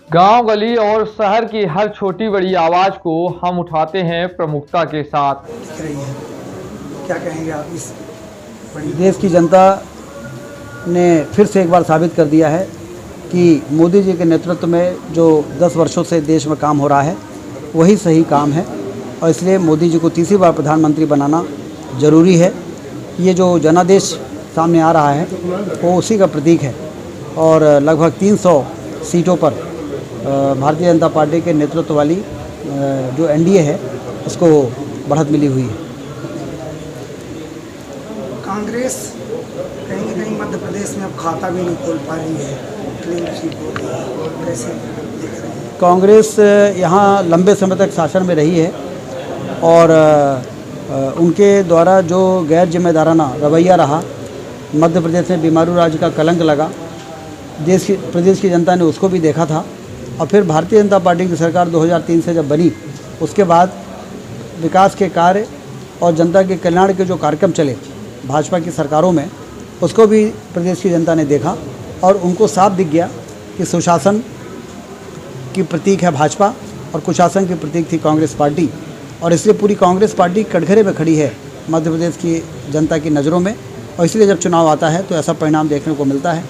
गांव, गली और शहर की हर छोटी बड़ी आवाज को हम उठाते हैं प्रमुखता के साथ। दिख रही है, क्या कहेंगे आप इस बड़ी? देश की जनता ने फिर से एक बार साबित कर दिया है कि मोदी जी के नेतृत्व में जो 10 वर्षों से देश में काम हो रहा है वही सही काम है, और इसलिए मोदी जी को तीसरी बार प्रधानमंत्री बनाना ज़रूरी है। ये जो जनादेश सामने आ रहा है वो उसी का प्रतीक है, और लगभग 300 सीटों पर भारतीय जनता पार्टी के नेतृत्व वाली जो एनडीए है उसको बढ़त मिली हुई है। कांग्रेस कहीं न कहीं मध्य प्रदेश में अब खाता भी नहीं खोल पा रही है, क्लीन स्वीप हो रही है, कैसे देख रहे हैं? कांग्रेस यहाँ लंबे समय तक शासन में रही है, और उनके द्वारा जो गैर जिम्मेदाराना रवैया रहा, मध्य प्रदेश में बीमारू राज का कलंक लगा, प्रदेश की जनता ने उसको भी देखा था। और फिर भारतीय जनता पार्टी की सरकार 2003 से जब बनी, उसके बाद विकास के कार्य और जनता के कल्याण के जो कार्यक्रम चले भाजपा की सरकारों में, उसको भी प्रदेश की जनता ने देखा, और उनको साफ दिख गया कि सुशासन की प्रतीक है भाजपा और कुशासन की प्रतीक थी कांग्रेस पार्टी, और इसलिए पूरी कांग्रेस पार्टी कटघरे में खड़ी है मध्य प्रदेश की जनता की नज़रों में। और इसलिए जब चुनाव आता है तो ऐसा परिणाम देखने को मिलता है।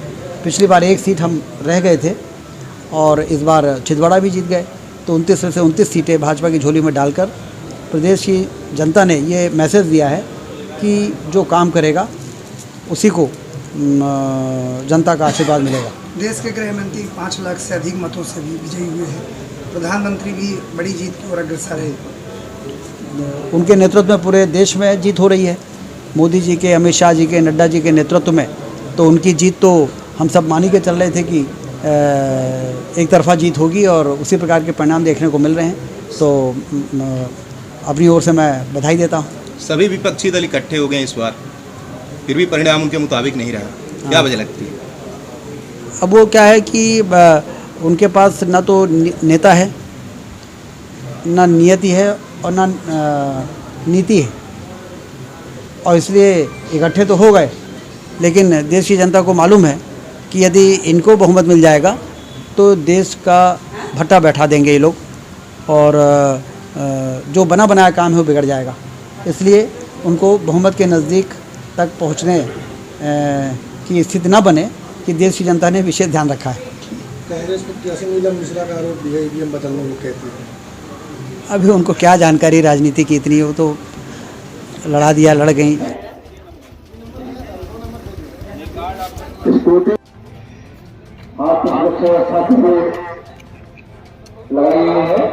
पिछली बार एक सीट हम रह गए थे और इस बार छिंदवाड़ा भी जीत गए, तो 29 से 29 सीटें भाजपा की झोली में डालकर प्रदेश की जनता ने ये मैसेज दिया है कि जो काम करेगा उसी को जनता का आशीर्वाद मिलेगा। देश के गृह मंत्री 5 लाख से अधिक मतों से भी विजयी हुए हैं, प्रधानमंत्री भी बड़ी जीत की ओर अग्रसर है। उनके नेतृत्व में पूरे देश में जीत हो रही है, मोदी जी के, अमित शाह जी के, नड्डा जी के नेतृत्व में। तो उनकी जीत तो हम सब मान के चल रहे थे कि एक तरफा जीत होगी, और उसी प्रकार के परिणाम देखने को मिल रहे हैं। तो अपनी ओर से मैं बधाई देता हूँ। सभी विपक्षी दल इकट्ठे हो गए इस बार, फिर भी परिणाम उनके मुताबिक नहीं रहा, क्या वजह लगती है? अब वो क्या है कि उनके पास ना तो नेता है, ना नियति है, और ना नीति है, और इसलिए इकट्ठे तो हो गए। लेकिन देश की जनता को मालूम है कि यदि इनको बहुमत मिल जाएगा तो देश का भट्टा बैठा देंगे ये लोग, और जो बना बनाया काम है वो बिगड़ जाएगा। इसलिए उनको बहुमत के नज़दीक तक पहुंचने की स्थिति न बने कि देश की जनता ने विशेष ध्यान रखा है। कांग्रेस प्रत्याशी नीलम मिश्रा का आरोप भी है ईवीएम बदलने को कहती है। अभी उनको क्या जानकारी राजनीति की इतनी, वो तो लड़ा दिया, लड़ गई। आप लगाई है।